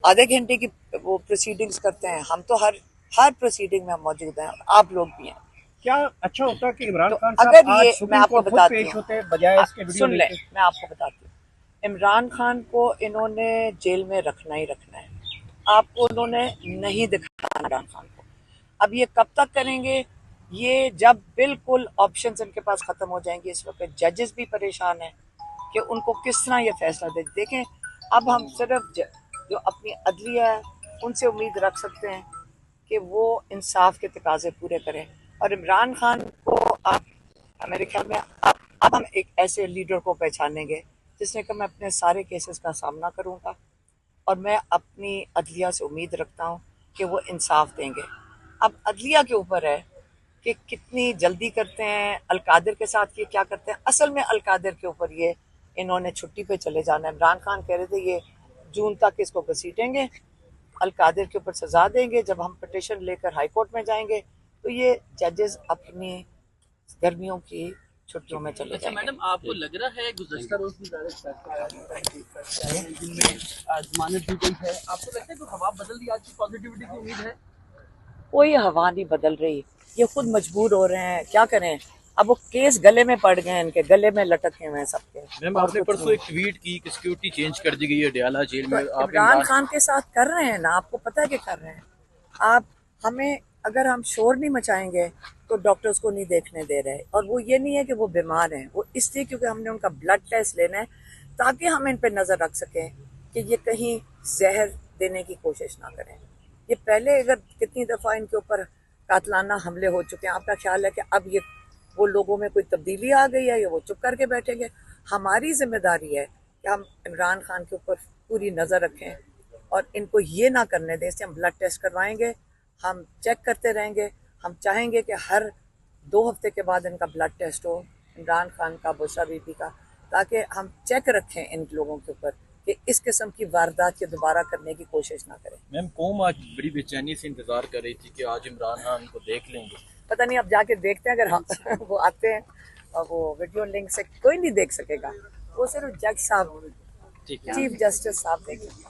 आधे घंटे की वो प्रोसीडिंग्स करते हैं। हम तो हर प्रोसीडिंग में हम मौजूद हैं, आप लोग भी हैं। क्या अच्छा होता कि इमरान तो खान अगर साहब आज ये मैं सुप्रीम आपको कोर्ट खुद बताती पेश हूँ, होते बजाय इसके वीडियो सुन लें, लेके? मैं आपको बताती हूँ। इमरान खान को इन्होंने जेल में रखना ही रखना है। आपको उन्होंने नहीं दिखाना इमरान खान को। अब ये कब तक करेंगे? ये जब बिल्कुल ऑप्शंस इनके पास खत्म हो जाएंगे। इस वक्त जजेस भी परेशान हैं कि उनको किस तरह ये फैसला दे। देखें, अब हम सिर्फ जो अपनी अदलिया है उनसे उम्मीद रख सकते हैं कि वो इंसाफ के तकाजे पूरे करें। और इमरान खान को आप, मेरे ख्याल में अब हम एक ऐसे लीडर को पहचानेंगे जिसने कहा मैं अपने सारे केसेस का सामना करूंगा और मैं अपनी अदलिया से उम्मीद रखता हूँ कि वो इंसाफ देंगे। अब अदलिया के ऊपर है कि कितनी जल्दी करते हैं। अलकादिर के साथ ये क्या करते हैं? असल में अलकादिर के ऊपर ये इन्होंने छुट्टी पे चले जाना है। इमरान खान कह रहे थे ये जून तक इसको घसीटेंगे, अलकादिर के ऊपर सजा देंगे। जब हम पिटिशन लेकर हाई कोर्ट में जाएंगे तो ये जजेस अपनी गर्मियों की छुट्टियों में चले अच्छा जाएंगे। मैडम, आपको लग रहा है गुज़श्ता रोज की जमानत दी गई है, आपको लगता है कि हवा बदल दी, आज की पॉजिटिविटी की उम्मीद है? कोई हवा नहीं बदल रही, ये खुद मजबूर हो रहे हैं। क्या करें? अब वो केस गले में पड़ गए, इनके गले में लटके हुए हैं सबके। मैम और आपने कुछ परसों नहीं। एक ट्वीट की कि सिक्योरिटी चेंज कर दी गई है डयाला जेल तो में, आप इमरान इमरान खान के साथ कर रहे हैं ना, आपको पता है कि कर रहे हैं। आप हमें, अगर हम शोर नहीं मचाएंगे तो डॉक्टर्स को नहीं देखने दे रहे। और वो ये नहीं है कि वो बीमार हैं, वो इसलिए क्योंकि हमने उनका ब्लड टेस्ट लेना है ताकि हम इन पर नज़र रख सकें कि ये कहीं जहर देने की कोशिश ना करें। ये पहले अगर कितनी दफ़ा इनके ऊपर कातलाना हमले हो चुके हैं, आपका ख्याल है कि अब ये वो लोगों में कोई तब्दीली आ गई है या वो चुप करके बैठेंगे? हमारी जिम्मेदारी है कि हम इमरान खान के ऊपर पूरी नज़र रखें और इनको ये ना करने दें। इससे हम ब्लड टेस्ट करवाएंगे, हम चेक करते रहेंगे। हम चाहेंगे कि हर 2 हफ्ते के बाद इनका ब्लड टेस्ट हो, इमरान खान का, बुशरा बीबी का, ताकि हम चेक रखें इन लोगों के ऊपर कि इस किस्म की वारदात ये दोबारा करने की कोशिश ना करें। मैम कौम आज बड़ी बेचैनी से इंतजार कर रही थी कि आज इमरान खान को देख लेंगे। पता नहीं, अब जाके देखते हैं। अगर वो आते हैं और वो वीडियो लिंक से कोई नहीं देख सकेगा, वो सिर्फ जज साहब, ठीक है। चीफ जस्टिस साहब देखेंगे।